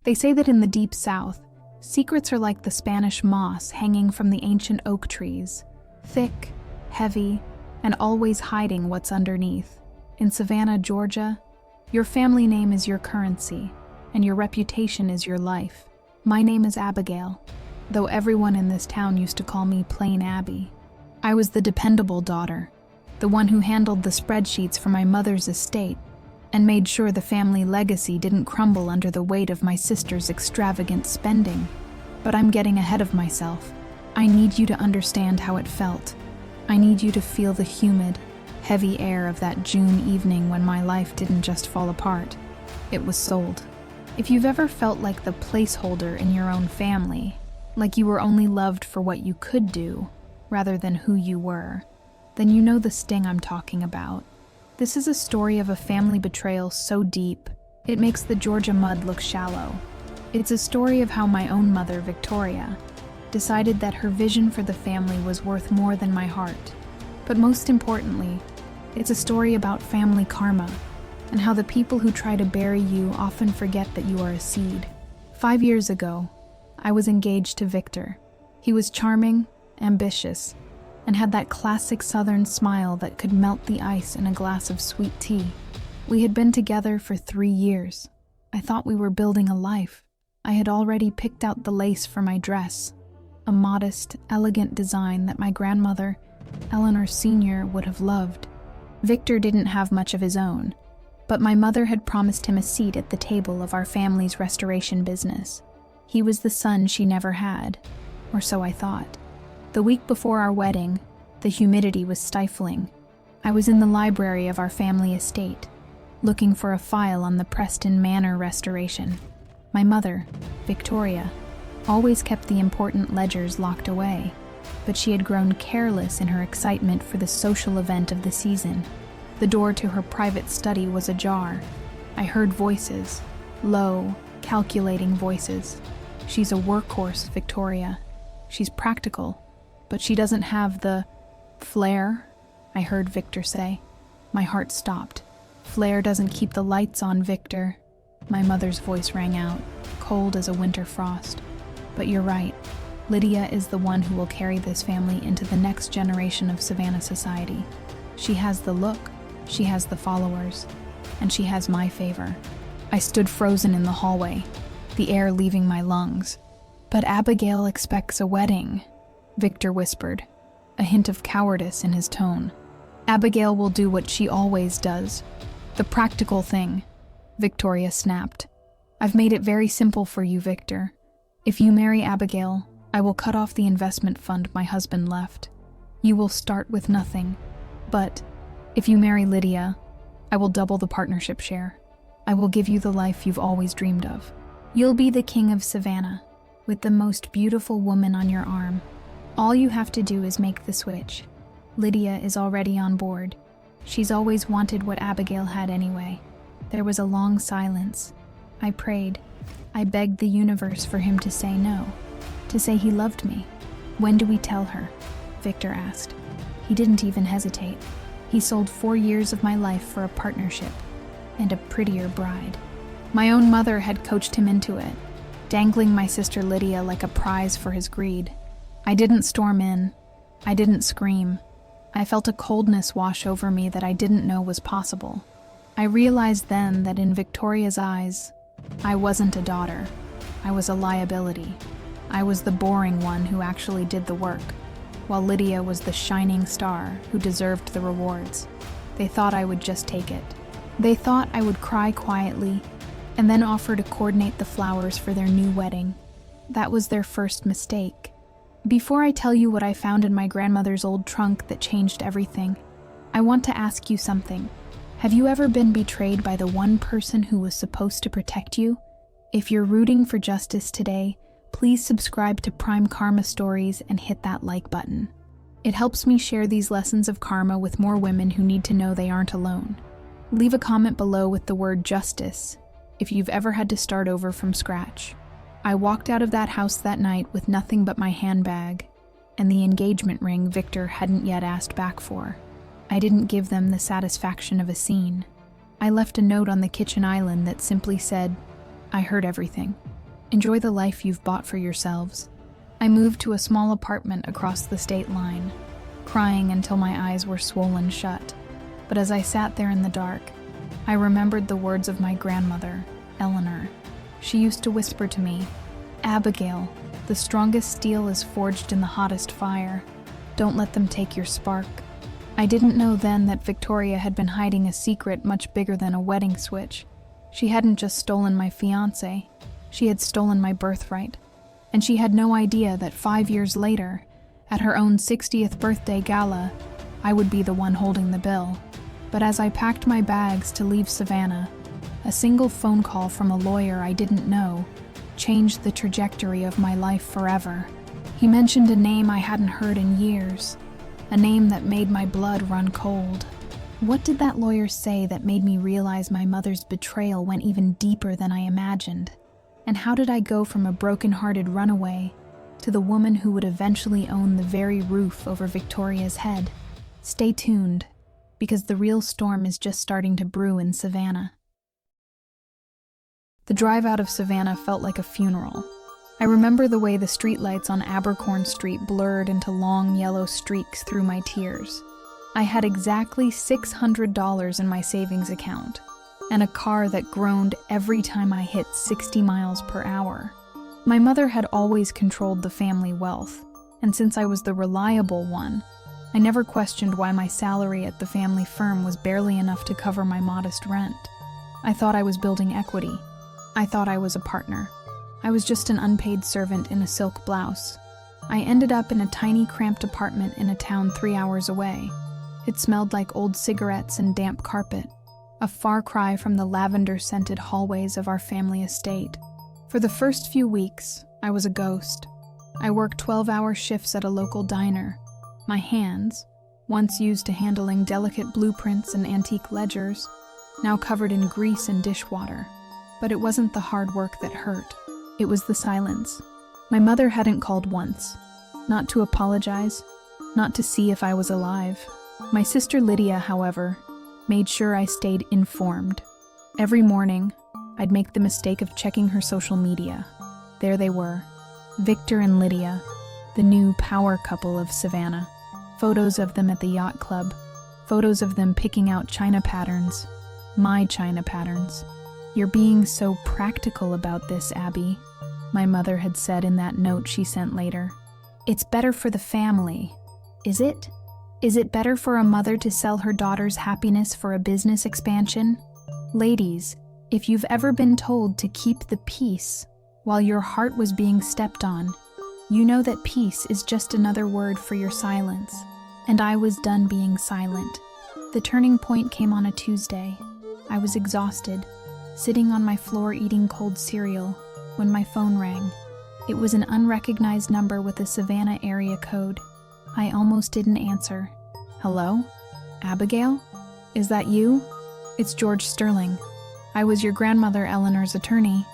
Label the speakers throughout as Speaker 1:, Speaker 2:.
Speaker 1: They say that in the deep south, secrets are like the Spanish moss hanging from the ancient oak trees, thick, heavy, and always hiding what's underneath. In Savannah, Georgia, your family name is your currency, and your reputation is your life. My name is Abigail, though everyone in this town used to call me Plain Abby. I was the dependable daughter, the one who handled the spreadsheets for my mother's estate and made sure the family legacy didn't crumble under the weight of my sister's extravagant spending. But I'm getting ahead of myself. I need you to understand how it felt. I need you to feel the humid, heavy air of that June evening when my life didn't just fall apart. It was sold. If you've ever felt like the placeholder in your own family, like you were only loved for what you could do, rather than who you were, then you know the sting I'm talking about. This is a story of a family betrayal so deep, it makes the Georgia mud look shallow. It's a story of how my own mother, Victoria, decided that her vision for the family was worth more than my heart. But most importantly, it's a story about family karma, and how the people who try to bury you often forget that you are a seed. 5 years ago, I was engaged to Victor. He was charming, ambitious, and had that classic Southern smile that could melt the ice in a glass of sweet tea. We had been together for 3 years. I thought we were building a life. I had already picked out the lace for my dress, a modest, elegant design that my grandmother, Eleanor Sr., would have loved. Victor didn't have much of his own, but my mother had promised him a seat at the table of our family's restoration business. He was the son she never had, or so I thought. The week before our wedding, the humidity was stifling. I was in the library of our family estate, looking for a file on the Preston Manor restoration. My mother, Victoria, always kept the important ledgers locked away, but she had grown careless in her excitement for the social event of the season. The door to her private study was ajar. I heard voices, low, calculating voices. She's a workhorse, Victoria. She's practical, but she doesn't have the flair, I heard Victor say. My heart stopped. Flair doesn't keep the lights on, Victor. My mother's voice rang out, cold as a winter frost. But you're right. Lydia is the one who will carry this family into the next generation of Savannah society. She has the look, she has the followers, and she has my favor. I stood frozen in the hallway, the air leaving my lungs. But Abigail expects a wedding, Victor whispered, a hint of cowardice in his tone. Abigail will do what she always does. The practical thing, Victoria snapped. I've made it very simple for you, Victor. If you marry Abigail, I will cut off the investment fund my husband left. You will start with nothing. But if you marry Lydia, I will double the partnership share. I will give you the life you've always dreamed of. You'll be the king of Savannah, with the most beautiful woman on your arm. All you have to do is make the switch. Lydia is already on board. She's always wanted what Abigail had anyway. There was a long silence. I prayed. I begged the universe for him to say no, to say he loved me. When do we tell her? Victor asked. He didn't even hesitate. He sold 4 years of my life for a partnership and a prettier bride. My own mother had coached him into it, dangling my sister Lydia like a prize for his greed. I didn't storm in. I didn't scream. I felt a coldness wash over me that I didn't know was possible. I realized then that in Victoria's eyes, I wasn't a daughter. I was a liability. I was the boring one who actually did the work, while Lydia was the shining star who deserved the rewards. They thought I would just take it. They thought I would cry quietly and then offer to coordinate the flowers for their new wedding. That was their first mistake. Before I tell you what I found in my grandmother's old trunk that changed everything, I want to ask you something. Have you ever been betrayed by the one person who was supposed to protect you? If you're rooting for justice today, please subscribe to Prime Karma Stories and hit that like button. It helps me share these lessons of karma with more women who need to know they aren't alone. Leave a comment below with the word justice if you've ever had to start over from scratch. I walked out of that house that night with nothing but my handbag and the engagement ring Victor hadn't yet asked back for. I didn't give them the satisfaction of a scene. I left a note on the kitchen island that simply said, "I heard everything. Enjoy the life you've bought for yourselves. I moved to a small apartment across the state line, crying until my eyes were swollen shut. But as I sat there in the dark, I remembered the words of my grandmother, Eleanor. She used to whisper to me, "Abigail, the strongest steel is forged in the hottest fire. Don't let them take your spark." I didn't know then that Victoria had been hiding a secret much bigger than a wedding switch. She hadn't just stolen my fiancé, she had stolen my birthright. And she had no idea that 5 years later, at her own 60th birthday gala, I would be the one holding the bill. But as I packed my bags to leave Savannah, a single phone call from a lawyer I didn't know changed the trajectory of my life forever. He mentioned a name I hadn't heard in years, a name that made my blood run cold. What did that lawyer say that made me realize my mother's betrayal went even deeper than I imagined? And how did I go from a broken-hearted runaway to the woman who would eventually own the very roof over Victoria's head? Stay tuned, because the real storm is just starting to brew in Savannah. The drive out of Savannah felt like a funeral. I remember the way the streetlights on Abercorn Street blurred into long yellow streaks through my tears. I had exactly $600 in my savings account, and a car that groaned every time I hit 60 miles per hour. My mother had always controlled the family wealth, and since I was the reliable one, I never questioned why my salary at the family firm was barely enough to cover my modest rent. I thought I was building equity. I thought I was a partner. I was just an unpaid servant in a silk blouse. I ended up in a tiny, cramped apartment in a town 3 hours away. It smelled like old cigarettes and damp carpet, a far cry from the lavender-scented hallways of our family estate. For the first few weeks, I was a ghost. I worked 12-hour shifts at a local diner. My hands, once used to handling delicate blueprints and antique ledgers, now covered in grease and dishwater. But it wasn't the hard work that hurt. It was the silence. My mother hadn't called once. Not to apologize, not to see if I was alive. My sister Lydia, however, made sure I stayed informed. Every morning, I'd make the mistake of checking her social media. There they were, Victor and Lydia, the new power couple of Savannah. Photos of them at the yacht club, photos of them picking out china patterns, my china patterns. "You're being so practical about this, Abby," my mother had said in that note she sent later. "It's better for the family, is it? Is it better for a mother to sell her daughter's happiness for a business expansion? Ladies, if you've ever been told to keep the peace while your heart was being stepped on, you know that peace is just another word for your silence. And I was done being silent. The turning point came on a Tuesday. I was exhausted, sitting on my floor eating cold cereal, when my phone rang. It was an unrecognized number with a Savannah area code. I almost didn't answer. "Hello? Abigail? Is that you? It's George Sterling. I was your grandmother Eleanor's attorney."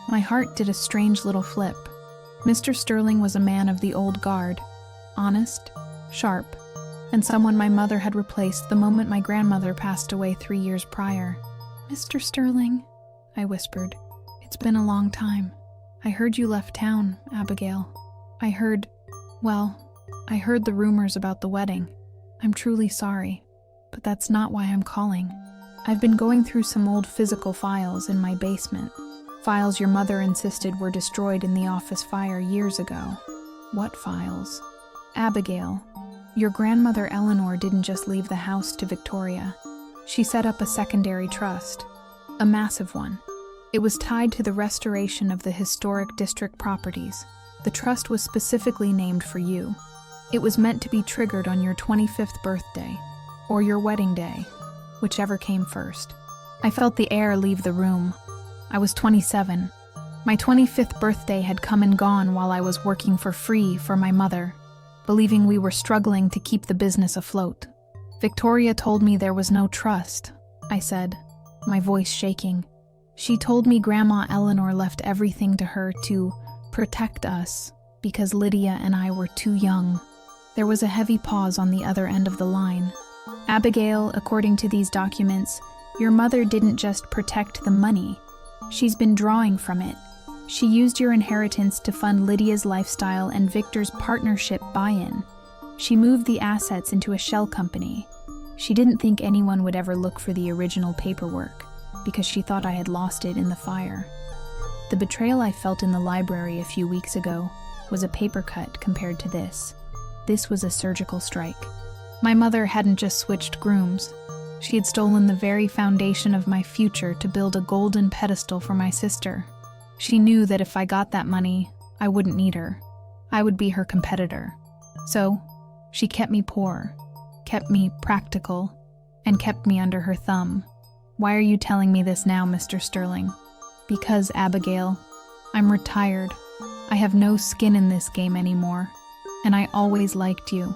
Speaker 1: My heart did a strange little flip. Mr. Sterling was a man of the old guard, honest, sharp, and someone my mother had replaced the moment my grandmother passed away 3 years prior. "Mr. Sterling," I whispered, "it's been a long time. I heard you left town, Abigail. I heard the rumors about the wedding. I'm truly sorry, but that's not why I'm calling. I've been going through some old physical files in my basement, files your mother insisted were destroyed in the office fire years ago." "What files?" "Abigail, your grandmother Eleanor didn't just leave the house to Victoria. She set up a secondary trust, a massive one. It was tied to the restoration of the historic district properties. The trust was specifically named for you. It was meant to be triggered on your 25th birthday, or your wedding day, whichever came first." I felt the air leave the room. I was 27. My 25th birthday had come and gone while I was working for free for my mother, believing we were struggling to keep the business afloat. "Victoria told me there was no trust," I said, my voice shaking. "She told me Grandma Eleanor left everything to her to protect us because Lydia and I were too young." There was a heavy pause on the other end of the line. "Abigail, according to these documents, your mother didn't just protect the money. She's been drawing from it. She used your inheritance to fund Lydia's lifestyle and Victor's partnership buy-in. She moved the assets into a shell company. She didn't think anyone would ever look for the original paperwork, because she thought I had lost it in the fire. The betrayal I felt in the library a few weeks ago was a paper cut compared to this. This was a surgical strike. My mother hadn't just switched grooms. She had stolen the very foundation of my future to build a golden pedestal for my sister. She knew that if I got that money, I wouldn't need her. I would be her competitor. So, she kept me poor, kept me practical, and kept me under her thumb. Why are you telling me this now, Mr. Sterling? Because, Abigail, I'm retired. I have no skin in this game anymore, and I always liked you.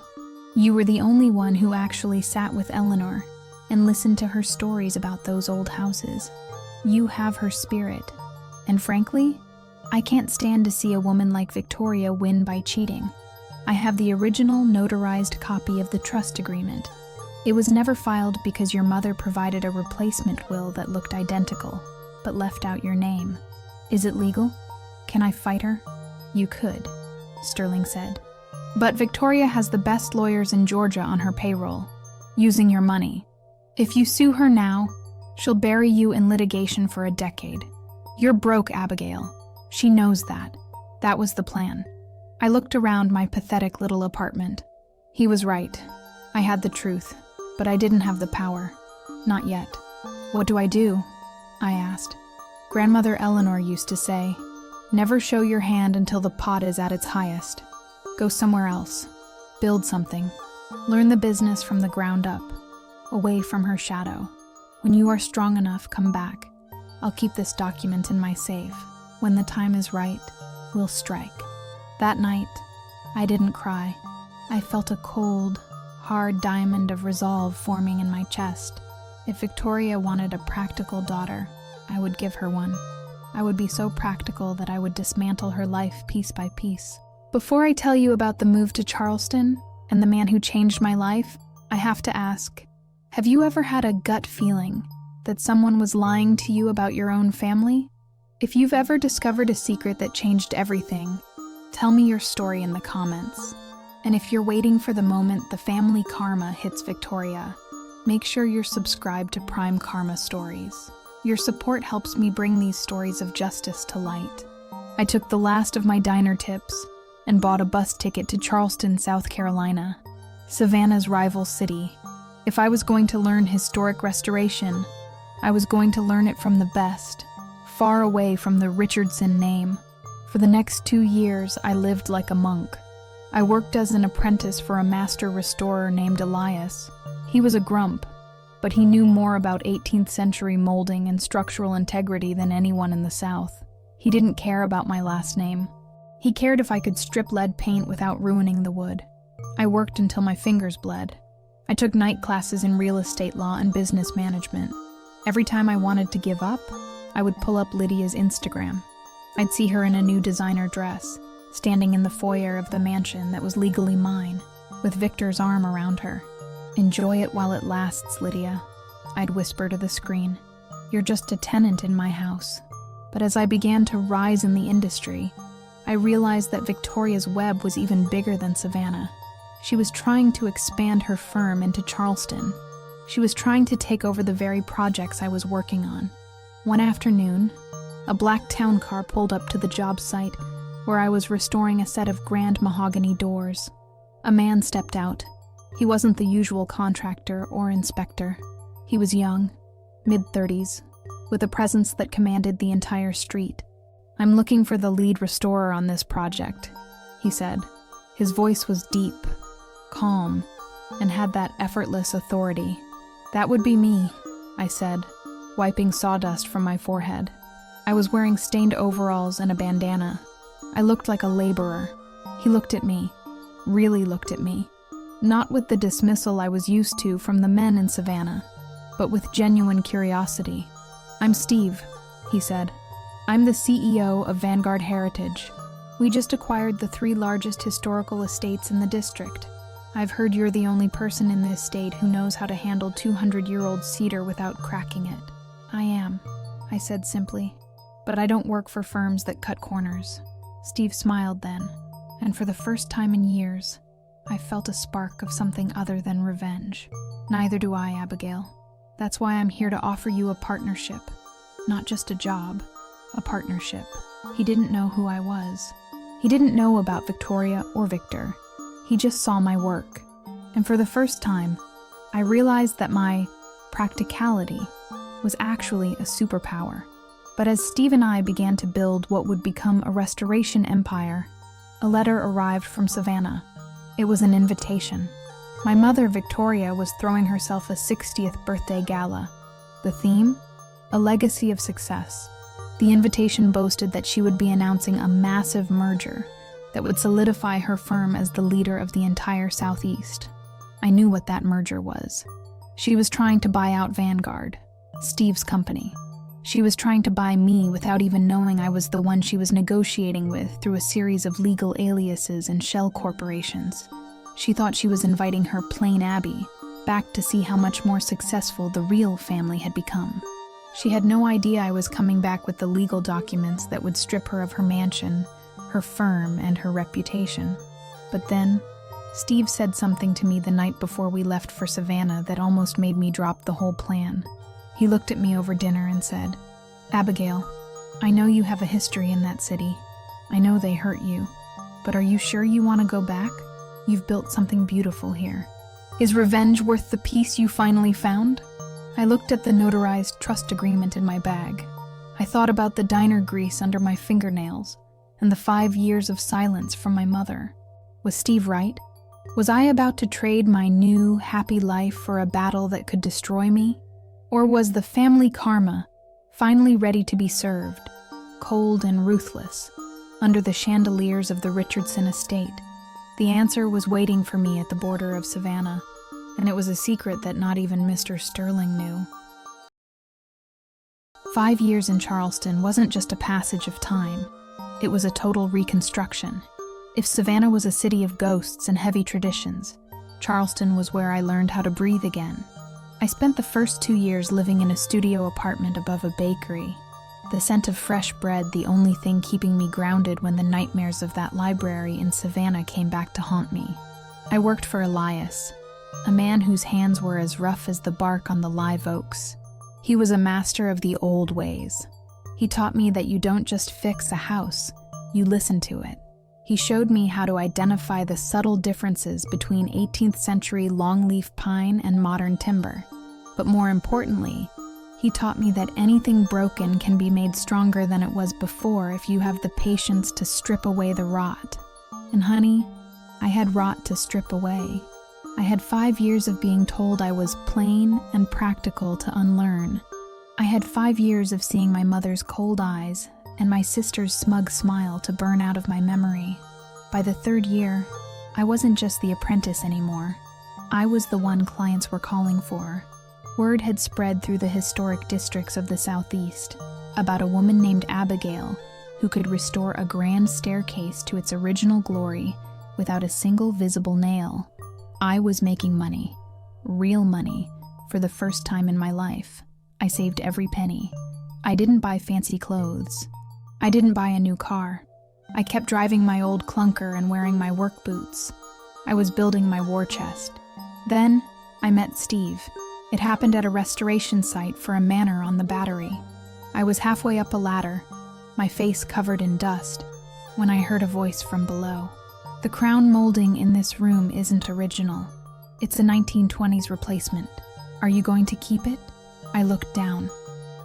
Speaker 1: You were the only one who actually sat with Eleanor and listened to her stories about those old houses. You have her spirit. And frankly, I can't stand to see a woman like Victoria win by cheating. I have the original notarized copy of the trust agreement. It was never filed because your mother provided a replacement will that looked identical, but left out your name. Is it legal? Can I fight her? You could, Sterling said. But Victoria has the best lawyers in Georgia on her payroll, using your money. If you sue her now, she'll bury you in litigation for a decade. You're broke, Abigail. She knows that. That was the plan. I looked around my pathetic little apartment. He was right. I had the truth, but I didn't have the power. Not yet. What do? I asked. Grandmother Eleanor used to say, never show your hand until the pot is at its highest. Go somewhere else. Build something. Learn the business from the ground up, away from her shadow. When you are strong enough, come back. I'll keep this document in my safe. When the time is right, we'll strike. That night, I didn't cry. I felt a cold, hard diamond of resolve forming in my chest. If Victoria wanted a practical daughter, I would give her one. I would be so practical that I would dismantle her life piece by piece. Before I tell you about the move to Charleston and the man who changed my life, I have to ask, have you ever had a gut feeling that someone was lying to you about your own family? If you've ever discovered a secret that changed everything, tell me your story in the comments. And if you're waiting for the moment the family karma hits Victoria, make sure you're subscribed to Prime Karma Stories. Your support helps me bring these stories of justice to light. I took the last of my diner tips and bought a bus ticket to Charleston, South Carolina, Savannah's rival city. If I was going to learn historic restoration, I was going to learn it from the best, far away from the Richardson name. For the next 2 years, I lived like a monk. I worked as an apprentice for a master restorer named Elias. He was a grump, but he knew more about 18th century molding and structural integrity than anyone in the South. He didn't care about my last name. He cared if I could strip lead paint without ruining the wood. I worked until my fingers bled. I took night classes in real estate law and business management. Every time I wanted to give up, I would pull up Lydia's Instagram. I'd see her in a new designer dress, standing in the foyer of the mansion that was legally mine, with Victor's arm around her. "Enjoy it while it lasts, Lydia," I'd whisper to the screen. "You're just a tenant in my house." But as I began to rise in the industry, I realized that Victoria's web was even bigger than Savannah. She was trying to expand her firm into Charleston. She was trying to take over the very projects I was working on. One afternoon, a black town car pulled up to the job site where I was restoring a set of grand mahogany doors. A man stepped out. He wasn't the usual contractor or inspector. He was young, mid-30s, with a presence that commanded the entire street. "I'm looking for the lead restorer on this project," he said. His voice was deep, calm, and had that effortless authority. "That would be me," I said, wiping sawdust from my forehead. I was wearing stained overalls and a bandana. I looked like a laborer. He looked at me, really looked at me, not with the dismissal I was used to from the men in Savannah, but with genuine curiosity. "I'm Steve," he said. "I'm the CEO of Vanguard Heritage. We just acquired the 3 largest historical estates in the district. I've heard you're the only person in this state who knows how to handle 200-year-old cedar without cracking it." "I am," I said simply. But I don't work for firms that cut corners. Steve smiled then, and for the first time in years, I felt a spark of something other than revenge. Neither do I, Abigail. That's why I'm here to offer you a partnership. Not just a job, a partnership. He didn't know who I was. He didn't know about Victoria or Victor. He just saw my work. And for the first time, I realized that my practicality was actually a superpower. But as Steve and I began to build what would become a restoration empire, a letter arrived from Savannah. It was an invitation. My mother, Victoria, was throwing herself a 60th birthday gala. The theme? A legacy of success. The invitation boasted that she would be announcing a massive merger that would solidify her firm as the leader of the entire Southeast. I knew what that merger was. She was trying to buy out Vanguard, Steve's company. She was trying to buy me without even knowing I was the one she was negotiating with through a series of legal aliases and shell corporations. She thought she was inviting her plain Abby back to see how much more successful the real family had become. She had no idea I was coming back with the legal documents that would strip her of her mansion, her firm, and her reputation. But then, Steve said something to me the night before we left for Savannah that almost made me drop the whole plan. He looked at me over dinner and said, "Abigail, I know you have a history in that city. I know they hurt you. But are you sure you want to go back? You've built something beautiful here. Is revenge worth the peace you finally found?" I looked at the notarized trust agreement in my bag. I thought about the diner grease under my fingernails and the 5 years of silence from my mother. Was Steve right? Was I about to trade my new, happy life for a battle that could destroy me? Or was the family karma finally ready to be served, cold and ruthless, under the chandeliers of the Richardson estate? The answer was waiting for me at the border of Savannah, and it was a secret that not even Mr. Sterling knew. 5 years in Charleston wasn't just a passage of time. It was a total reconstruction. If Savannah was a city of ghosts and heavy traditions, Charleston was where I learned how to breathe again. I spent the first 2 years living in a studio apartment above a bakery, the scent of fresh bread the only thing keeping me grounded when the nightmares of that library in Savannah came back to haunt me. I worked for Elias, a man whose hands were as rough as the bark on the live oaks. He was a master of the old ways. He taught me that you don't just fix a house, you listen to it. He showed me how to identify the subtle differences between 18th century longleaf pine and modern timber. But more importantly, he taught me that anything broken can be made stronger than it was before if you have the patience to strip away the rot. And honey, I had rot to strip away. I had 5 years of being told I was plain and practical to unlearn. I had 5 years of seeing my mother's cold eyes and my sister's smug smile to burn out of my memory. By the 3rd year, I wasn't just the apprentice anymore. I was the one clients were calling for. Word had spread through the historic districts of the Southeast about a woman named Abigail who could restore a grand staircase to its original glory without a single visible nail. I was making money, real money, for the first time in my life. I saved every penny. I didn't buy fancy clothes. I didn't buy a new car. I kept driving my old clunker and wearing my work boots. I was building my war chest. Then, I met Steve. It happened at a restoration site for a manor on the Battery. I was halfway up a ladder, my face covered in dust, when I heard a voice from below. "The crown molding in this room isn't original. It's a 1920s replacement. Are you going to keep it?" I looked down,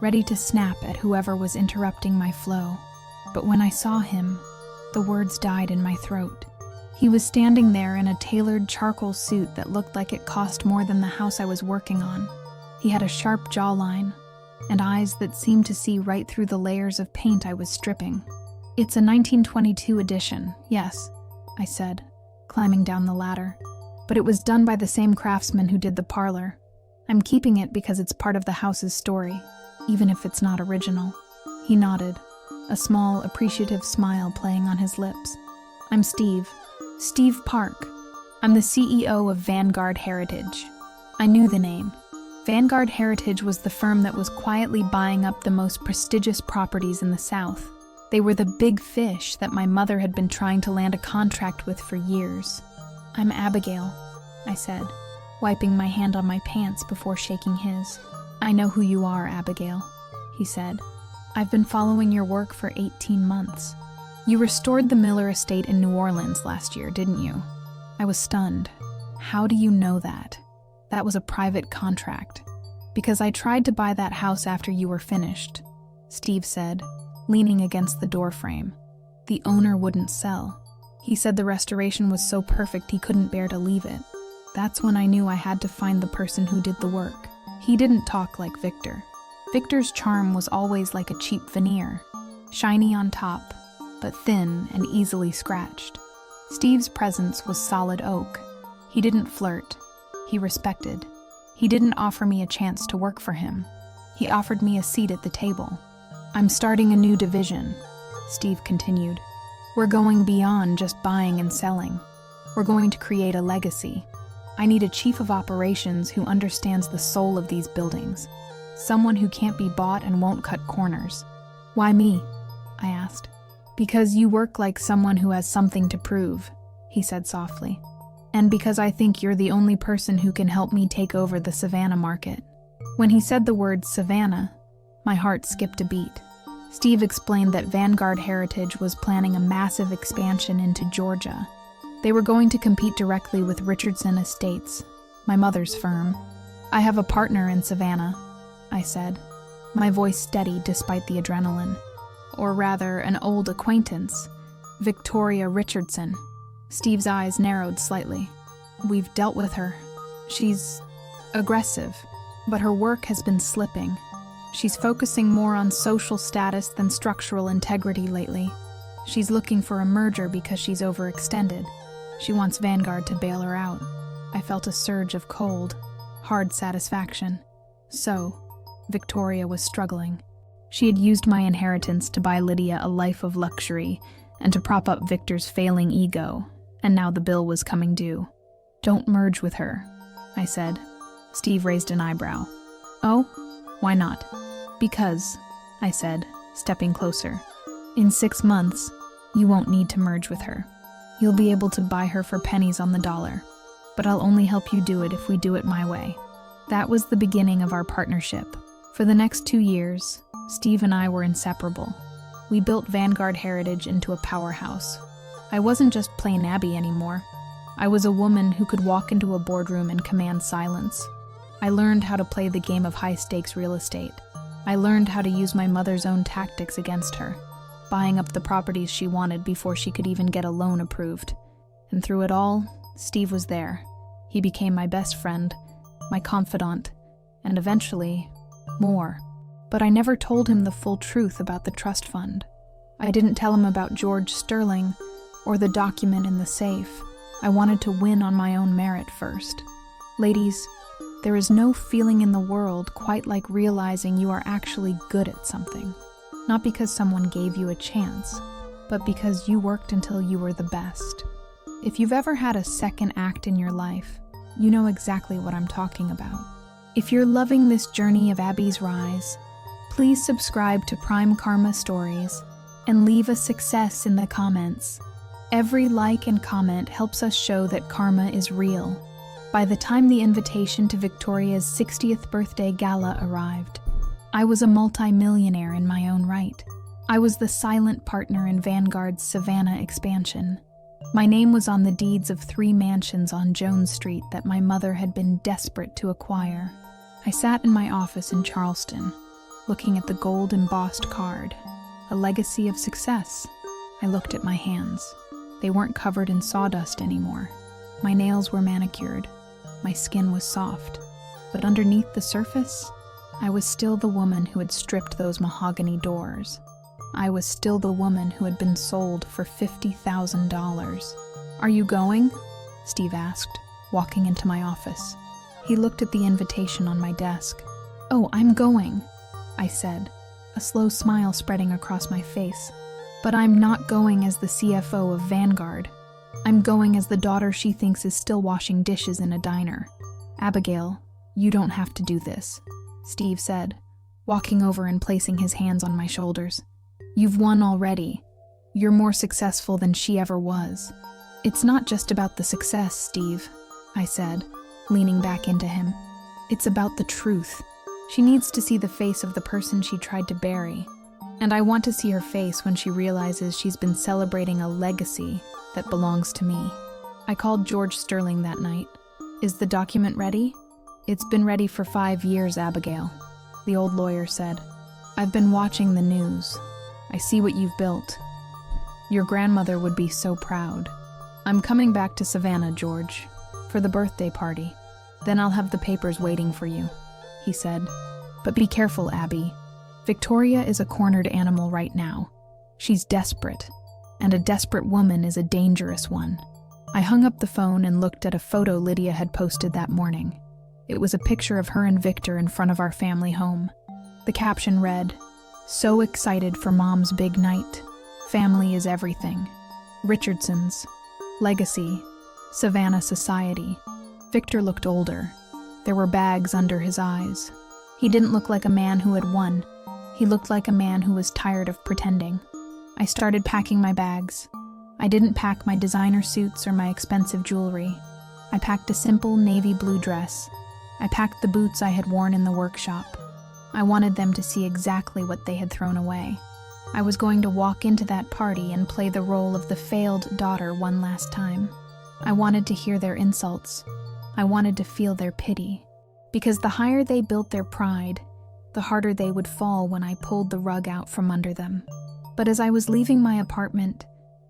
Speaker 1: ready to snap at whoever was interrupting my flow. But when I saw him, the words died in my throat. He was standing there in a tailored charcoal suit that looked like it cost more than the house I was working on. He had a sharp jawline and eyes that seemed to see right through the layers of paint I was stripping. "It's a 1922 edition, yes," I said, climbing down the ladder. "But it was done by the same craftsman who did the parlor. I'm keeping it because it's part of the house's story, even if it's not original." He nodded, a small, appreciative smile playing on his lips. "I'm Steve Park. I'm the CEO of Vanguard Heritage." I knew the name. Vanguard Heritage was the firm that was quietly buying up the most prestigious properties in the South. They were the big fish that my mother had been trying to land a contract with for years. "I'm Abigail," I said, wiping my hand on my pants before shaking his. "I know who you are, Abigail," he said. "I've been following your work for 18 months. You restored the Miller estate in New Orleans last year, didn't you?" I was stunned. "How do you know that?" "That was a private contract. Because I tried to buy that house after you were finished," Steve said, leaning against the doorframe. "The owner wouldn't sell. He said the restoration was so perfect he couldn't bear to leave it. That's when I knew I had to find the person who did the work." He didn't talk like Victor. Victor's charm was always like a cheap veneer, shiny on top, but thin and easily scratched. Steve's presence was solid oak. He didn't flirt. He respected. He didn't offer me a chance to work for him. He offered me a seat at the table. "I'm starting a new division," Steve continued. "We're going beyond just buying and selling. We're going to create a legacy. I need a chief of operations who understands the soul of these buildings. Someone who can't be bought and won't cut corners." "Why me?" I asked. "Because you work like someone who has something to prove," he said softly. "And because I think you're the only person who can help me take over the Savannah market." When he said the word Savannah, my heart skipped a beat. Steve explained that Vanguard Heritage was planning a massive expansion into Georgia. They were going to compete directly with Richardson Estates, my mother's firm. "I have a partner in Savannah," I said, my voice steady despite the adrenaline. "Or rather, an old acquaintance, Victoria Richardson." Steve's eyes narrowed slightly. "We've dealt with her. She's aggressive, but her work has been slipping. She's focusing more on social status than structural integrity lately. She's looking for a merger because she's overextended. She wants Vanguard to bail her out." I felt a surge of cold, hard satisfaction. So, Victoria was struggling. She had used my inheritance to buy Lydia a life of luxury and to prop up Victor's failing ego, and now the bill was coming due. "Don't merge with her," I said. Steve raised an eyebrow. "Oh? Why not?" "Because," I said, stepping closer, "in 6 months, you won't need to merge with her. You'll be able to buy her for pennies on the dollar. But I'll only help you do it if we do it my way." That was the beginning of our partnership. For the next 2 years, Steve and I were inseparable. We built Vanguard Heritage into a powerhouse. I wasn't just plain Abby anymore. I was a woman who could walk into a boardroom and command silence. I learned how to play the game of high-stakes real estate. I learned how to use my mother's own tactics against her, buying up the properties she wanted before she could even get a loan approved. And through it all, Steve was there. He became my best friend, my confidant, and eventually, more. But I never told him the full truth about the trust fund. I didn't tell him about George Sterling or the document in the safe. I wanted to win on my own merit first. Ladies, there is no feeling in the world quite like realizing you are actually good at something. Not because someone gave you a chance, but because you worked until you were the best. If you've ever had a second act in your life, you know exactly what I'm talking about. If you're loving this journey of Abby's rise, please subscribe to Prime Karma Stories and leave a success in the comments. Every like and comment helps us show that karma is real. By the time the invitation to Victoria's 60th birthday gala arrived, I was a multi-millionaire in my own right. I was the silent partner in Vanguard's Savannah expansion. My name was on the deeds of 3 mansions on Jones Street that my mother had been desperate to acquire. I sat in my office in Charleston, looking at the gold-embossed card, a legacy of success. I looked at my hands. They weren't covered in sawdust anymore. My nails were manicured. My skin was soft. But underneath the surface, I was still the woman who had stripped those mahogany doors. I was still the woman who had been sold for $50,000. "Are you going?" Steve asked, walking into my office. He looked at the invitation on my desk. "Oh, I'm going," I said, a slow smile spreading across my face. "But I'm not going as the CFO of Vanguard. I'm going as the daughter she thinks is still washing dishes in a diner. Abigail, "You don't have to do this," Steve said, walking over and placing his hands on my shoulders. "You've won already. You're more successful than she ever was." "It's not just about the success, Steve," I said, leaning back into him. "It's about the truth. She needs to see the face of the person she tried to bury. And I want to see her face when she realizes she's been celebrating a legacy that belongs to me." I called George Sterling that night. "Is the document ready?" "It's been ready for 5 years, Abigail," the old lawyer said. "I've been watching the news. I see what you've built. Your grandmother would be so proud. I'm coming back to Savannah, George, for the birthday party. Then I'll have the papers waiting for you," he said. "But be careful, Abby. Victoria is a cornered animal right now. She's desperate, and a desperate woman is a dangerous one." I hung up the phone and looked at a photo Lydia had posted that morning. It was a picture of her and Victor in front of our family home. The caption read, "So excited for Mom's big night. Family is everything. Richardson's. Legacy. Savannah Society." Victor looked older. There were bags under his eyes. He didn't look like a man who had won. He looked like a man who was tired of pretending. I started packing my bags. I didn't pack my designer suits or my expensive jewelry. I packed a simple navy blue dress. I packed the boots I had worn in the workshop. I wanted them to see exactly what they had thrown away. I was going to walk into that party and play the role of the failed daughter one last time. I wanted to hear their insults. I wanted to feel their pity. Because the higher they built their pride, the harder they would fall when I pulled the rug out from under them. But as I was leaving my apartment,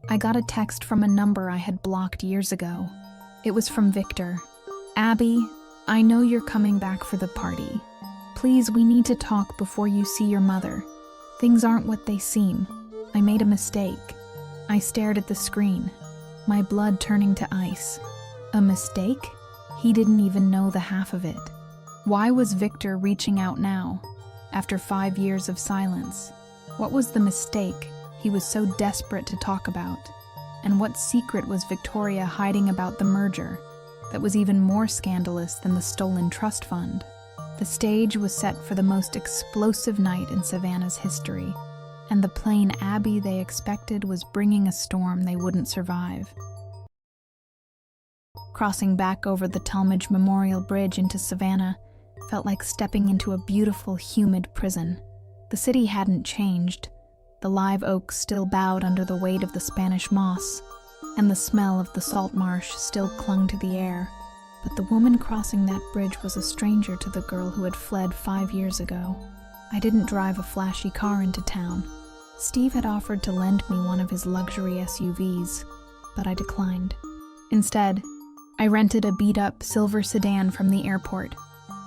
Speaker 1: I got a text from a number I had blocked years ago. It was from Victor. "Abby, I know you're coming back for the party. Please, we need to talk before you see your mother. Things aren't what they seem. I made a mistake." I stared at the screen, my blood turning to ice. A mistake? He didn't even know the half of it. Why was Victor reaching out now, after 5 years of silence? What was the mistake he was so desperate to talk about? And what secret was Victoria hiding about the merger that was even more scandalous than the stolen trust fund? The stage was set for the most explosive night in Savannah's history, and the plain Abby they expected was bringing a storm they wouldn't survive. Crossing back over the Talmadge Memorial Bridge into Savannah felt like stepping into a beautiful, humid prison. The city hadn't changed. The live oaks still bowed under the weight of the Spanish moss, and the smell of the salt marsh still clung to the air. But the woman crossing that bridge was a stranger to the girl who had fled 5 years ago. I didn't drive a flashy car into town. Steve had offered to lend me one of his luxury SUVs, but I declined. Instead, I rented a beat-up silver sedan from the airport.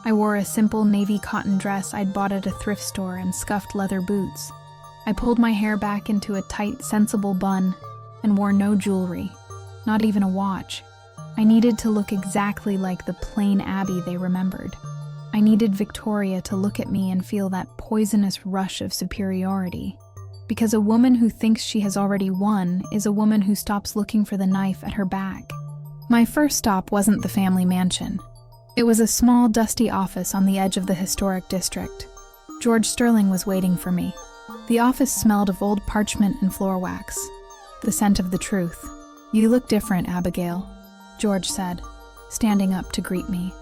Speaker 1: I wore a simple navy cotton dress I'd bought at a thrift store and scuffed leather boots. I pulled my hair back into a tight, sensible bun and wore no jewelry, not even a watch. I needed to look exactly like the plain Abby they remembered. I needed Victoria to look at me and feel that poisonous rush of superiority. Because a woman who thinks she has already won is a woman who stops looking for the knife at her back. My first stop wasn't the family mansion. It was a small, dusty office on the edge of the historic district. George Sterling was waiting for me. The office smelled of old parchment and floor wax, the scent of the truth. "You look different, Abigail," George said, standing up to greet me.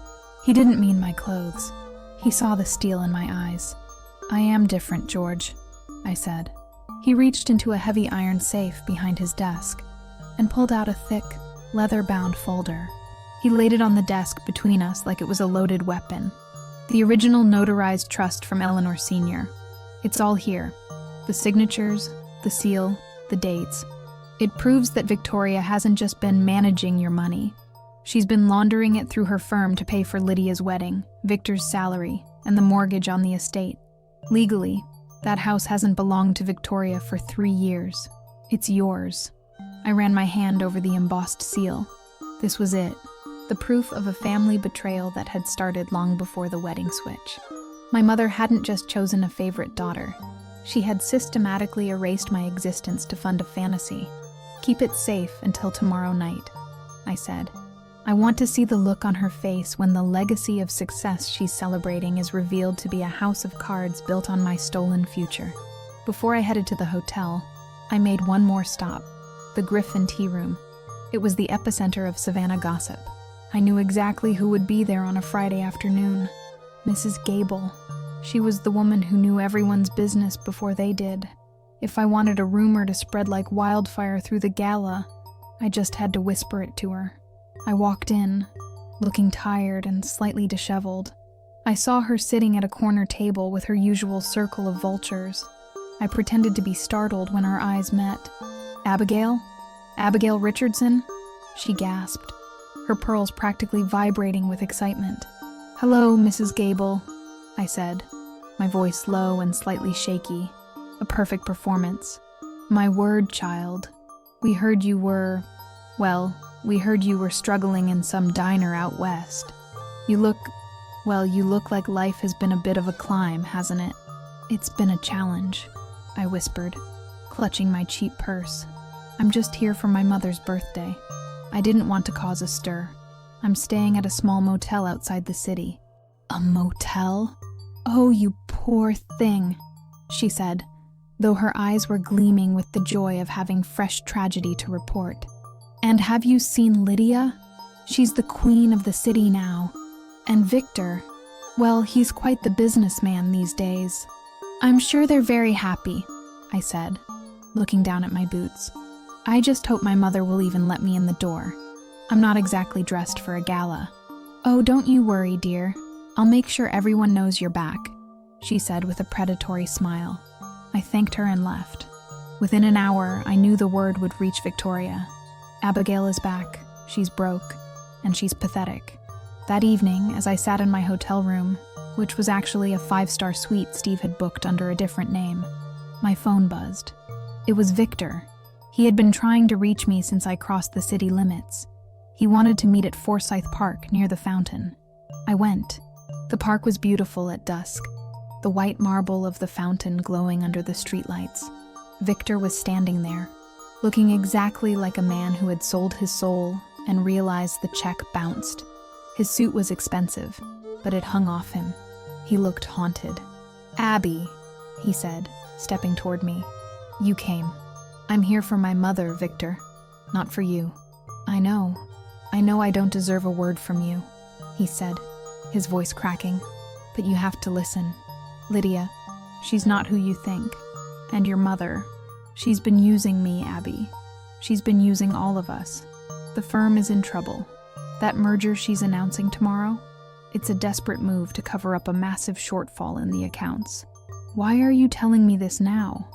Speaker 1: He didn't mean my clothes. He saw the steel in my eyes. "I am different, George," I said. He reached into a heavy iron safe behind his desk and pulled out a thick, leather-bound folder. He laid it on the desk between us like it was a loaded weapon. The original notarized trust from Eleanor Sr. It's all here. The signatures, the seal, the dates. It proves that Victoria hasn't just been managing your money. She's been laundering it through her firm to pay for Lydia's wedding, Victor's salary, and the mortgage on the estate. Legally, that house hasn't belonged to Victoria for 3 years. It's yours. I ran my hand over the embossed seal. This was it. The proof of a family betrayal that had started long before the wedding switch. My mother hadn't just chosen a favorite daughter. She had systematically erased my existence to fund a fantasy. "Keep it safe until tomorrow night," I said. I want to see the look on her face when the legacy of success she's celebrating is revealed to be a house of cards built on my stolen future. Before I headed to the hotel, I made one more stop, the Griffin Tea Room. It was the epicenter of Savannah gossip. I knew exactly who would be there on a Friday afternoon. Mrs. Gable. She was the woman who knew everyone's business before they did. If I wanted a rumor to spread like wildfire through the gala, I just had to whisper it to her. I walked in, looking tired and slightly disheveled. I saw her sitting at a corner table with her usual circle of vultures. I pretended to be startled when our eyes met. "Abigail? Abigail Richardson?" she gasped, her pearls practically vibrating with excitement. "Hello, Mrs. Gable," I said, my voice low and slightly shaky. A perfect performance. "My word, child. We heard you were struggling in some diner out west. You look like life has been a bit of a climb, hasn't it?" "It's been a challenge," I whispered, clutching my cheap purse. "I'm just here for my mother's birthday. I didn't want to cause a stir. I'm staying at a small motel outside the city." "A motel? Oh, you poor thing," she said, though her eyes were gleaming with the joy of having fresh tragedy to report. "And have you seen Lydia? She's the queen of the city now. And Victor, well, he's quite the businessman these days." "I'm sure they're very happy," I said, looking down at my boots. "I just hope my mother will even let me in the door. I'm not exactly dressed for a gala." "Oh, don't you worry, dear. I'll make sure everyone knows you're back," she said with a predatory smile. I thanked her and left. Within an hour, I knew the word would reach Victoria. Abigail is back, she's broke, and she's pathetic. That evening, as I sat in my hotel room, which was actually a 5-star suite Steve had booked under a different name, my phone buzzed. It was Victor. He had been trying to reach me since I crossed the city limits. He wanted to meet at Forsyth Park near the fountain. I went. The park was beautiful at dusk, the white marble of the fountain glowing under the streetlights. Victor was standing there, looking exactly like a man who had sold his soul and realized the check bounced. His suit was expensive, but it hung off him. He looked haunted. "Abby," he said, stepping toward me. "You came. I'm here for my mother, Victor, not for you." I know I don't deserve a word from you," he said, his voice cracking, "but you have to listen. Lydia, she's not who you think. And your mother, she's been using me, Abby. She's been using all of us. The firm is in trouble. That merger she's announcing tomorrow, it's a desperate move to cover up a massive shortfall in the accounts. Why are you telling me this now?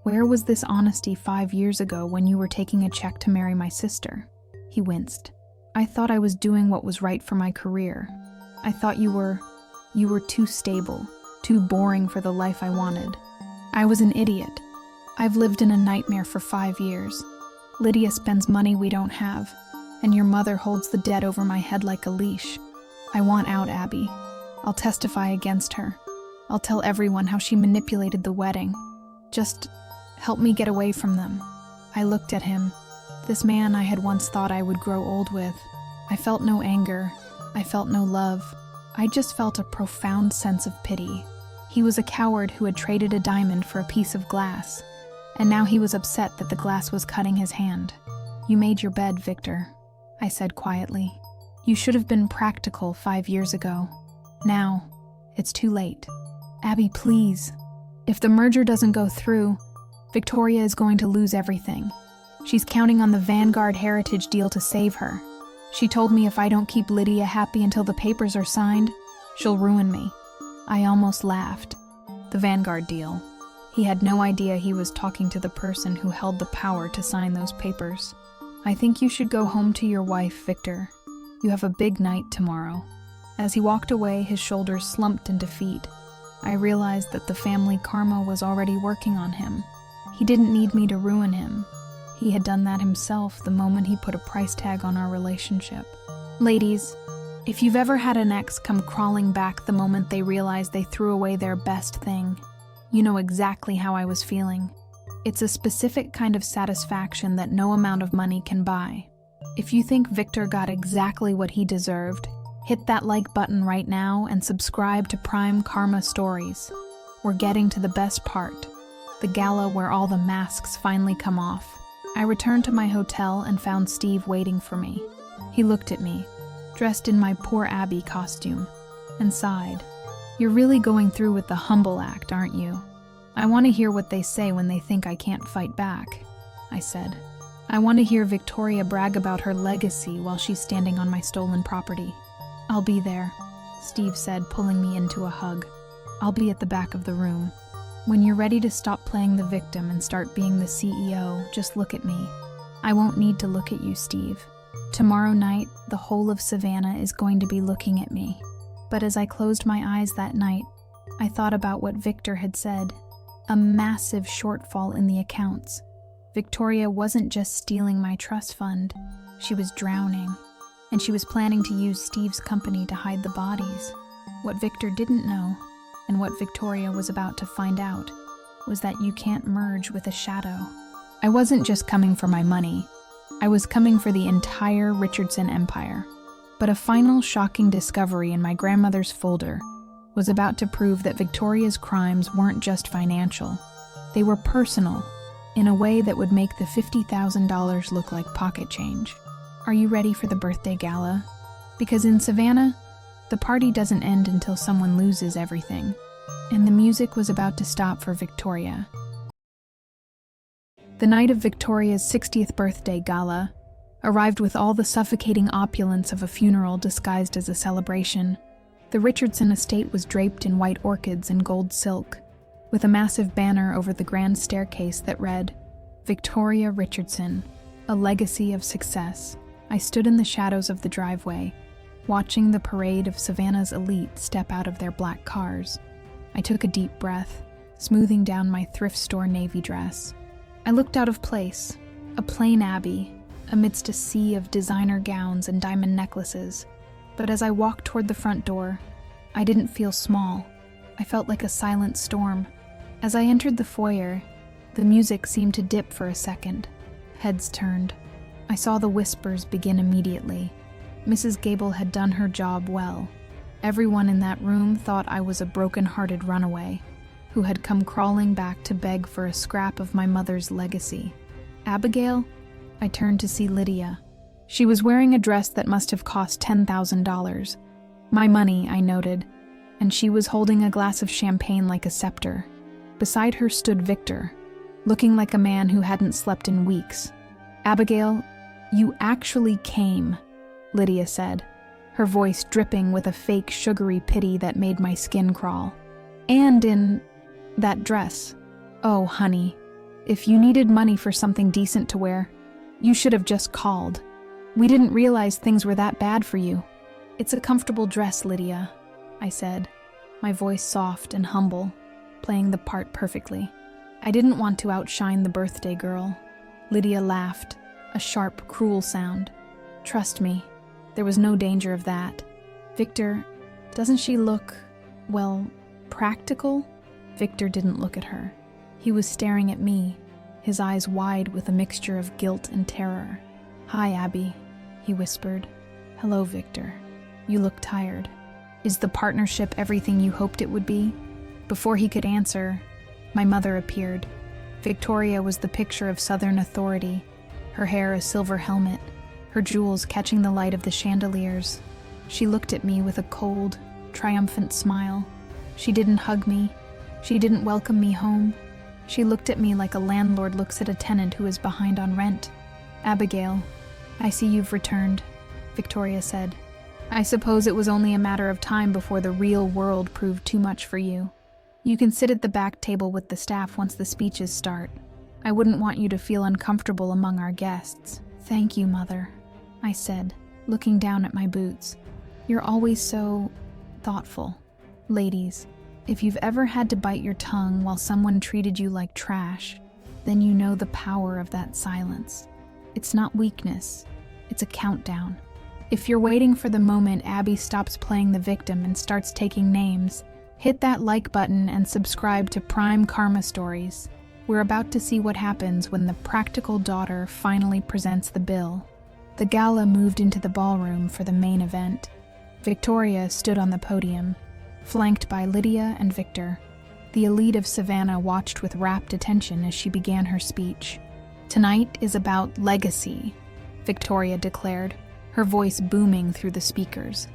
Speaker 1: Where was this honesty 5 years ago when you were taking a check to marry my sister?" He winced. "I thought I was doing what was right for my career. I thought you were too stable, too boring for the life I wanted. I was an idiot. I've lived in a nightmare for 5 years. Lydia spends money we don't have, and your mother holds the debt over my head like a leash. I want out, Abby. I'll testify against her. I'll tell everyone how she manipulated the wedding. Just help me get away from them." I looked at him, this man I had once thought I would grow old with. I felt no anger. I felt no love. I just felt a profound sense of pity. He was a coward who had traded a diamond for a piece of glass, and now he was upset that the glass was cutting his hand. "You made your bed, Victor," I said quietly. "You should have been practical 5 years ago. Now, it's too late. Abby, please. If the merger doesn't go through, Victoria is going to lose everything. She's counting on the Vanguard Heritage deal to save her. She told me if I don't keep Lydia happy until the papers are signed, she'll ruin me." I almost laughed. The Vanguard deal. He had no idea he was talking to the person who held the power to sign those papers. "I think you should go home to your wife, Victor. You have a big night tomorrow." As he walked away, his shoulders slumped in defeat. I realized that the family karma was already working on him. He didn't need me to ruin him. He had done that himself the moment he put a price tag on our relationship. Ladies, if you've ever had an ex come crawling back the moment they realized they threw away their best thing, you know exactly how I was feeling. It's a specific kind of satisfaction that no amount of money can buy. If you think Victor got exactly what he deserved, hit that like button right now and subscribe to Prime Karma Stories. We're getting to the best part, the gala where all the masks finally come off. I returned to my hotel and found Steve waiting for me. He looked at me, dressed in my poor Abby costume, and sighed. "You're really going through with the humble act, aren't you? I want to hear what they say when they think I can't fight back," I said. "I want to hear Victoria brag about her legacy while she's standing on my stolen property." "I'll be there," Steve said, pulling me into a hug. "I'll be at the back of the room. When you're ready to stop playing the victim and start being the CEO, just look at me." "I won't need to look at you, Steve. Tomorrow night, the whole of Savannah is going to be looking at me." But as I closed my eyes that night, I thought about what Victor had said. A massive shortfall in the accounts. Victoria wasn't just stealing my trust fund, she was drowning. And she was planning to use Steve's company to hide the bodies. What Victor didn't know, and what Victoria was about to find out, was that you can't merge with a shadow. I wasn't just coming for my money. I was coming for the entire Richardson empire. But a final shocking discovery in my grandmother's folder was about to prove that Victoria's crimes weren't just financial. They were personal, in a way that would make the $50,000 look like pocket change. Are you ready for the birthday gala? Because in Savannah, the party doesn't end until someone loses everything. And the music was about to stop for Victoria. The night of Victoria's 60th birthday gala arrived with all the suffocating opulence of a funeral disguised as a celebration. The Richardson estate was draped in white orchids and gold silk, with a massive banner over the grand staircase that read, "Victoria Richardson, a legacy of success." I stood in the shadows of the driveway, watching the parade of Savannah's elite step out of their black cars. I took a deep breath, smoothing down my thrift store navy dress. I looked out of place, a plain Abby, amidst a sea of designer gowns and diamond necklaces. But as I walked toward the front door, I didn't feel small. I felt like a silent storm. As I entered the foyer, the music seemed to dip for a second. Heads turned. I saw the whispers begin immediately. Mrs. Gable had done her job well. Everyone in that room thought I was a broken-hearted runaway who had come crawling back to beg for a scrap of my mother's legacy. "Abigail?" I turned to see Lydia. She was wearing a dress that must have cost $10,000. My money, I noted, and she was holding a glass of champagne like a scepter. Beside her stood Victor, looking like a man who hadn't slept in weeks. "Abigail, you actually came," Lydia said, her voice dripping with a fake sugary pity that made my skin crawl. "And in that dress. Oh, honey, if you needed money for something decent to wear, you should have just called. We didn't realize things were that bad for you." "It's a comfortable dress, Lydia," I said, my voice soft and humble, playing the part perfectly. I didn't want to outshine the birthday girl. Lydia laughed, a sharp, cruel sound. "Trust me, there was no danger of that. Victor, doesn't she look, well, practical?" Victor didn't look at her. He was staring at me, his eyes wide with a mixture of guilt and terror. "Hi, Abby," he whispered. "Hello, Victor. You look tired. Is the partnership everything you hoped it would be?" Before he could answer, my mother appeared. Victoria was the picture of Southern authority, her hair a silver helmet, her jewels catching the light of the chandeliers. She looked at me with a cold, triumphant smile. She didn't hug me. She didn't welcome me home. She looked at me like a landlord looks at a tenant who is behind on rent. "Abigail, I see you've returned," Victoria said. "I suppose it was only a matter of time before the real world proved too much for you. You can sit at the back table with the staff once the speeches start. I wouldn't want you to feel uncomfortable among our guests." "Thank you, Mother," I said, looking down at my boots. "You're always so thoughtful." Ladies, if you've ever had to bite your tongue while someone treated you like trash, then you know the power of that silence. It's not weakness, it's a countdown. If you're waiting for the moment Abby stops playing the victim and starts taking names, hit that like button and subscribe to Prime Karma Stories. We're about to see what happens when the practical daughter finally presents the bill. The gala moved into the ballroom for the main event. Victoria stood on the podium, flanked by Lydia and Victor. The elite of Savannah watched with rapt attention as she began her speech. "Tonight is about legacy," Victoria declared, her voice booming through the speakers.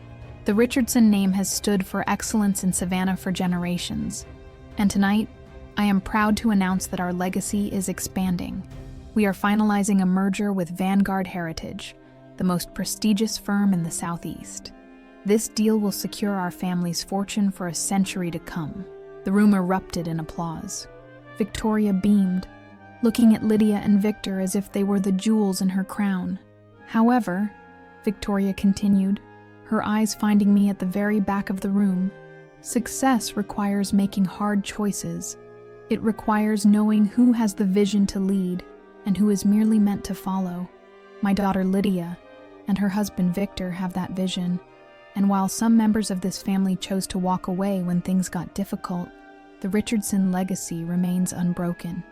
Speaker 1: "The Richardson name has stood for excellence in Savannah for generations, and tonight, I am proud to announce that our legacy is expanding. We are finalizing a merger with Vanguard Heritage, the most prestigious firm in the Southeast. This deal will secure our family's fortune for a century to come." The room erupted in applause. Victoria beamed, looking at Lydia and Victor as if they were the jewels in her crown. "However," Victoria continued, her eyes finding me at the very back of the room, "success requires making hard choices. It requires knowing who has the vision to lead and who is merely meant to follow. My daughter Lydia and her husband Victor have that vision, and while some members of this family chose to walk away when things got difficult, the Richardson legacy remains unbroken."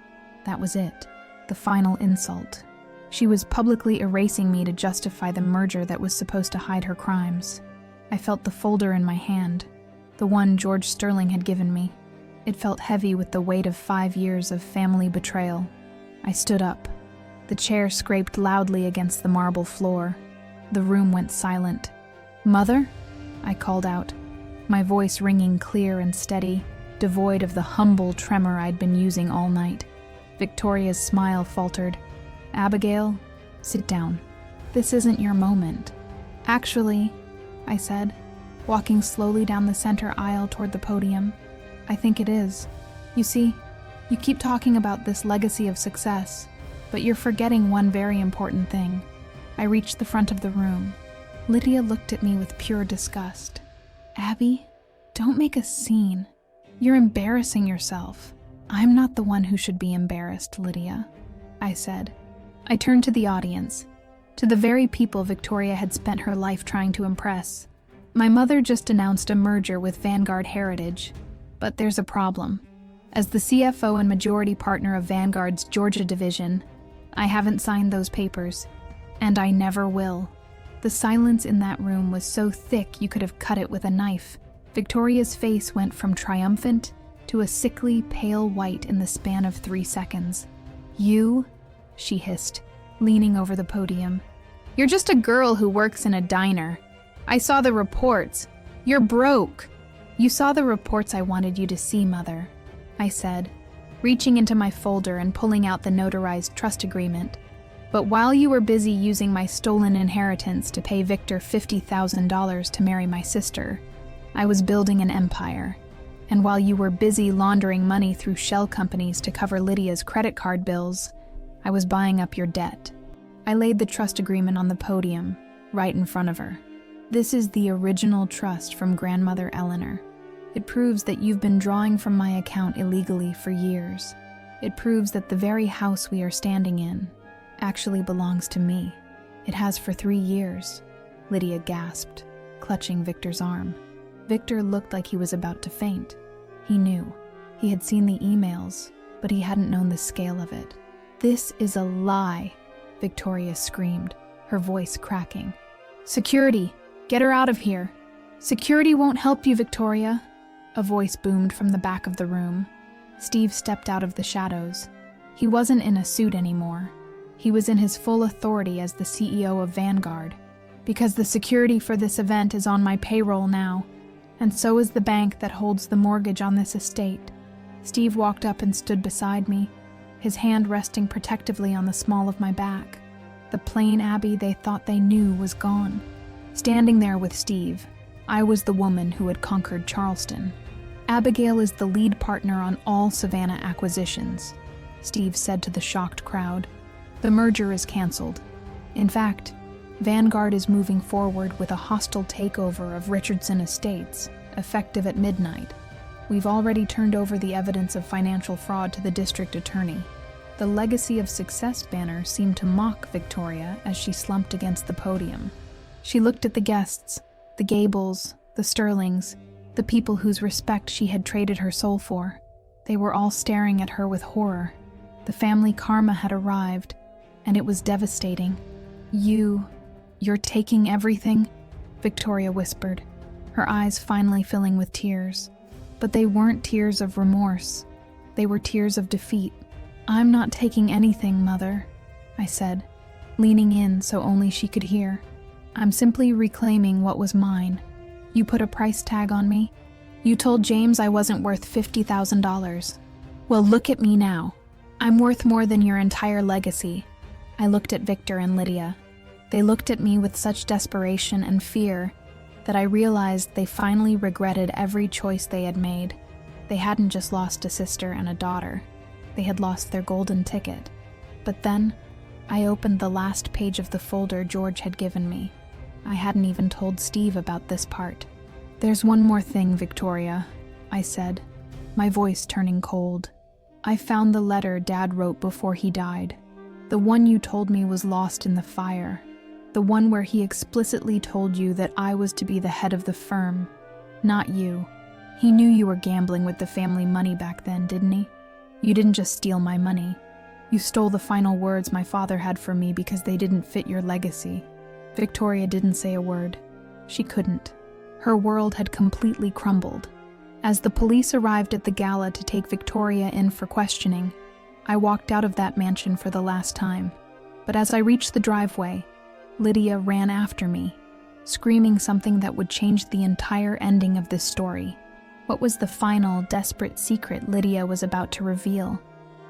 Speaker 1: That was it, the final insult. She was publicly erasing me to justify the merger that was supposed to hide her crimes. I felt the folder in my hand, the one George Sterling had given me. It felt heavy with the weight of 5 years of family betrayal. I stood up. The chair scraped loudly against the marble floor. The room went silent. "Mother?" I called out, my voice ringing clear and steady, devoid of the humble tremor I'd been using all night. Victoria's smile faltered. "Abigail, sit down. This isn't your moment." "Actually," I said, walking slowly down the center aisle toward the podium, "I think it is. You see, you keep talking about this legacy of success, but you're forgetting one very important thing." I reached the front of the room. Lydia looked at me with pure disgust. "Abby, don't make a scene. You're embarrassing yourself." "I'm not the one who should be embarrassed, Lydia," I said. I turned to the audience, to the very people Victoria had spent her life trying to impress. "My mother just announced a merger with Vanguard Heritage, but there's a problem. As the CFO and majority partner of Vanguard's Georgia division, I haven't signed those papers, and I never will." The silence in that room was so thick you could have cut it with a knife. Victoria's face went from triumphant to a sickly, pale white in the span of 3 seconds. "You," she hissed, leaning over the podium, "you're just a girl who works in a diner. I saw the reports. You're broke." "You saw the reports I wanted you to see, Mother," I said, reaching into my folder and pulling out the notarized trust agreement. "But while you were busy using my stolen inheritance to pay Victor $50,000 to marry my sister, I was building an empire. And while you were busy laundering money through shell companies to cover Lydia's credit card bills, I was buying up your debt." I laid the trust agreement on the podium, right in front of her. "This is the original trust from Grandmother Eleanor. It proves that you've been drawing from my account illegally for years. It proves that the very house we are standing in actually belongs to me. It has for 3 years." Lydia gasped, clutching Victor's arm. Victor looked like he was about to faint. He knew. He had seen the emails, but he hadn't known the scale of it. "This is a lie," Victoria screamed, her voice cracking. "Security, get her out of here." "Security won't help you, Victoria," a voice boomed from the back of the room. Steve stepped out of the shadows. He wasn't in a suit anymore. He was in his full authority as the CEO of Vanguard. "Because the security for this event is on my payroll now, and so is the bank that holds the mortgage on this estate." Steve walked up and stood beside me, his hand resting protectively on the small of my back. The plain Abby they thought they knew was gone. Standing there with Steve, I was the woman who had conquered Charleston. "Abigail is the lead partner on all Savannah acquisitions," Steve said to the shocked crowd. "The merger is canceled. In fact, Vanguard is moving forward with a hostile takeover of Richardson Estates, effective at midnight. We've already turned over the evidence of financial fraud to the district attorney." The Legacy of Success banner seemed to mock Victoria as she slumped against the podium. She looked at the guests, the Gables, the Sterlings, the people whose respect she had traded her soul for. They were all staring at her with horror. The family karma had arrived, and it was devastating. "You," "You're taking everything?" Victoria whispered, her eyes finally filling with tears. But they weren't tears of remorse. They were tears of defeat. "I'm not taking anything, Mother," I said, leaning in so only she could hear. "I'm simply reclaiming what was mine. You put a price tag on me. You told James I wasn't worth $50,000. Well, look at me now. I'm worth more than your entire legacy." I looked at Victor and Lydia. They looked at me with such desperation and fear that I realized they finally regretted every choice they had made. They hadn't just lost a sister and a daughter. They had lost their golden ticket. But then, I opened the last page of the folder George had given me. I hadn't even told Steve about this part. "There's one more thing, Victoria," I said, my voice turning cold. "I found the letter Dad wrote before he died. The one you told me was lost in the fire. The one where he explicitly told you that I was to be the head of the firm, not you. He knew you were gambling with the family money back then, didn't he? You didn't just steal my money. You stole the final words my father had for me because they didn't fit your legacy." Victoria didn't say a word. She couldn't. Her world had completely crumbled. As the police arrived at the gala to take Victoria in for questioning, I walked out of that mansion for the last time. But as I reached the driveway, Lydia ran after me, screaming something that would change the entire ending of this story. What was the final, desperate secret Lydia was about to reveal?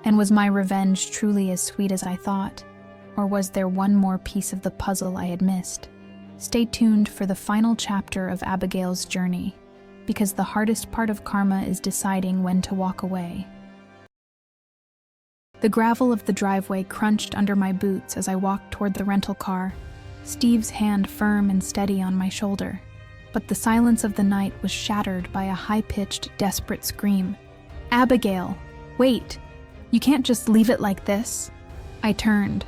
Speaker 1: And was my revenge truly as sweet as I thought? Or was there one more piece of the puzzle I had missed? Stay tuned for the final chapter of Abigail's journey, because the hardest part of karma is deciding when to walk away. The gravel of the driveway crunched under my boots as I walked toward the rental car, Steve's hand firm and steady on my shoulder. But the silence of the night was shattered by a high-pitched, desperate scream. "Abigail, wait! You can't just leave it like this." I turned.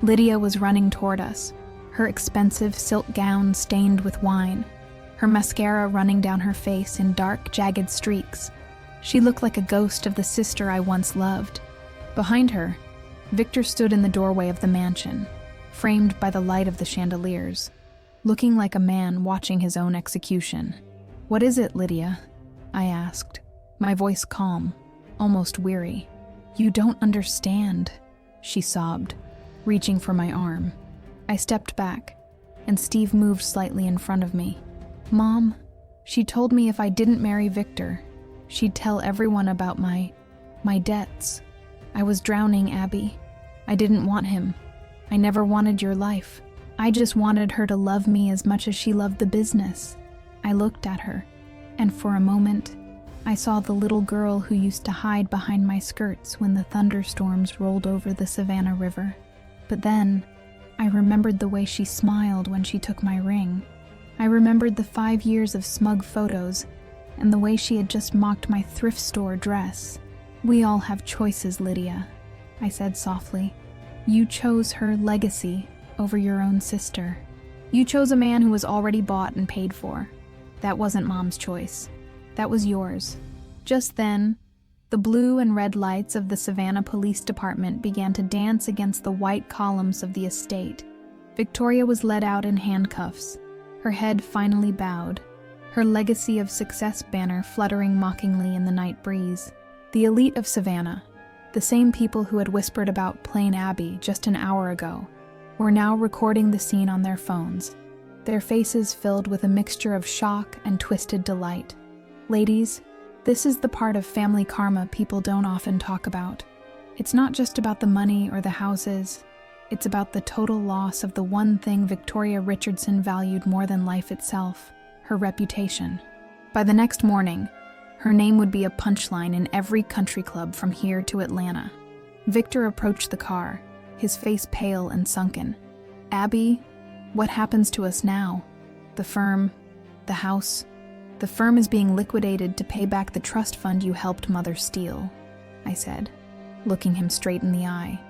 Speaker 1: Lydia was running toward us, her expensive silk gown stained with wine, her mascara running down her face in dark, jagged streaks. She looked like a ghost of the sister I once loved. Behind her, Victor stood in the doorway of the mansion, framed by the light of the chandeliers, looking like a man watching his own execution. "What is it, Lydia?" I asked, my voice calm, almost weary. "You don't understand," she sobbed, reaching for my arm. I stepped back, and Steve moved slightly in front of me. "Mom, she told me if I didn't marry Victor, she'd tell everyone about my debts. I was drowning, Abby. I didn't want him. I never wanted your life. I just wanted her to love me as much as she loved the business." I looked at her, and for a moment, I saw the little girl who used to hide behind my skirts when the thunderstorms rolled over the Savannah River. But then, I remembered the way she smiled when she took my ring. I remembered the 5 years of smug photos, and the way she had just mocked my thrift store dress. "We all have choices, Lydia," I said softly. "You chose her legacy over your own sister. You chose a man who was already bought and paid for. That wasn't Mom's choice. That was yours." Just then, the blue and red lights of the Savannah Police Department began to dance against the white columns of the estate. Victoria was led out in handcuffs, her head finally bowed, her legacy of success banner fluttering mockingly in the night breeze. The elite of Savannah, the same people who had whispered about Plain Abbey just an hour ago, were now recording the scene on their phones, their faces filled with a mixture of shock and twisted delight. Ladies, this is the part of family karma people don't often talk about. It's not just about the money or the houses. It's about the total loss of the one thing Victoria Richardson valued more than life itself, her reputation. By the next morning, her name would be a punchline in every country club from here to Atlanta. Victor approached the car, his face pale and sunken. "Abby, what happens to us now? The firm, the house. The firm is being liquidated to pay back the trust fund you helped Mother steal," I said, looking him straight in the eye.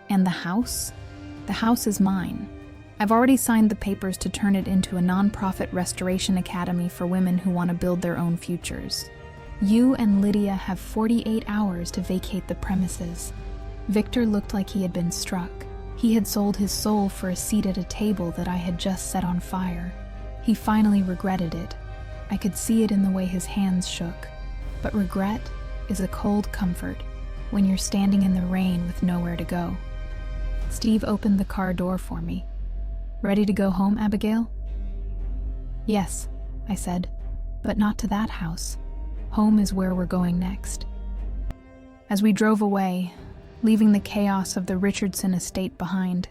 Speaker 1: "And the house? The house is mine. I've already signed the papers to turn it into a non-profit restoration academy for women who want to build their own futures. You and Lydia have 48 hours to vacate the premises." Victor looked like he had been struck. He had sold his soul for a seat at a table that I had just set on fire. He finally regretted it. I could see it in the way his hands shook. But regret is a cold comfort when you're standing in the rain with nowhere to go. Steve opened the car door for me. "Ready to go home, Abigail?" "Yes," I said, "but not to that house. Home is where we're going next." As we drove away, leaving the chaos of the Richardson estate behind,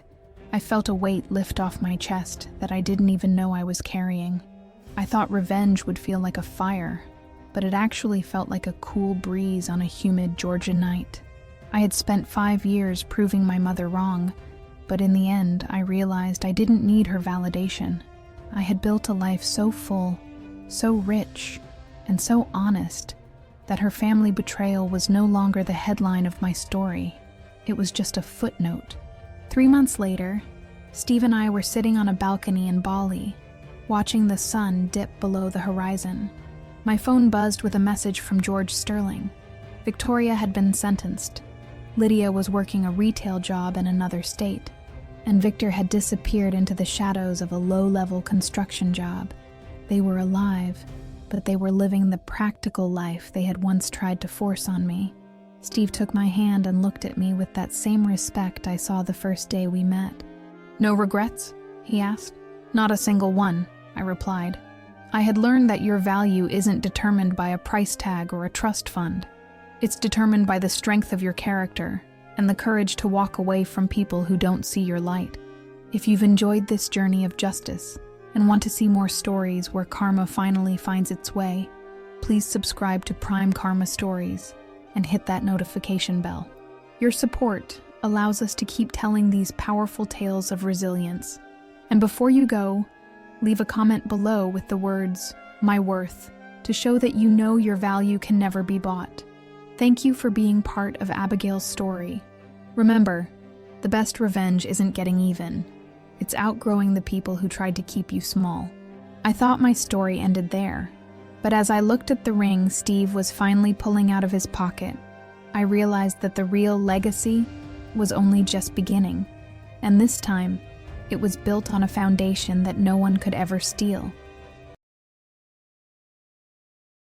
Speaker 1: I felt a weight lift off my chest that I didn't even know I was carrying. I thought revenge would feel like a fire, but it actually felt like a cool breeze on a humid Georgia night. I had spent 5 years proving my mother wrong, but in the end, I realized I didn't need her validation. I had built a life so full, so rich, and so honest that her family betrayal was no longer the headline of my story. It was just a footnote. 3 months later, Steve and I were sitting on a balcony in Bali, watching the sun dip below the horizon. My phone buzzed with a message from George Sterling. Victoria had been sentenced. Lydia was working a retail job in another state, and Victor had disappeared into the shadows of a low-level construction job. They were alive, but they were living the practical life they had once tried to force on me. Steve took my hand and looked at me with that same respect I saw the first day we met. "No regrets?" he asked. "Not a single one," I replied. "I had learned that your value isn't determined by a price tag or a trust fund. It's determined by the strength of your character and the courage to walk away from people who don't see your light. If you've enjoyed this journey of justice and want to see more stories where karma finally finds its way, please subscribe to Prime Karma Stories and hit that notification bell. Your support allows us to keep telling these powerful tales of resilience. And before you go, leave a comment below with the words, "My worth," to show that you know your value can never be bought. Thank you for being part of Abigail's story. Remember, the best revenge isn't getting even. It's outgrowing the people who tried to keep you small. I thought my story ended there, but as I looked at the ring Steve was finally pulling out of his pocket, I realized that the real legacy was only just beginning, and this time, it was built on a foundation that no one could ever steal.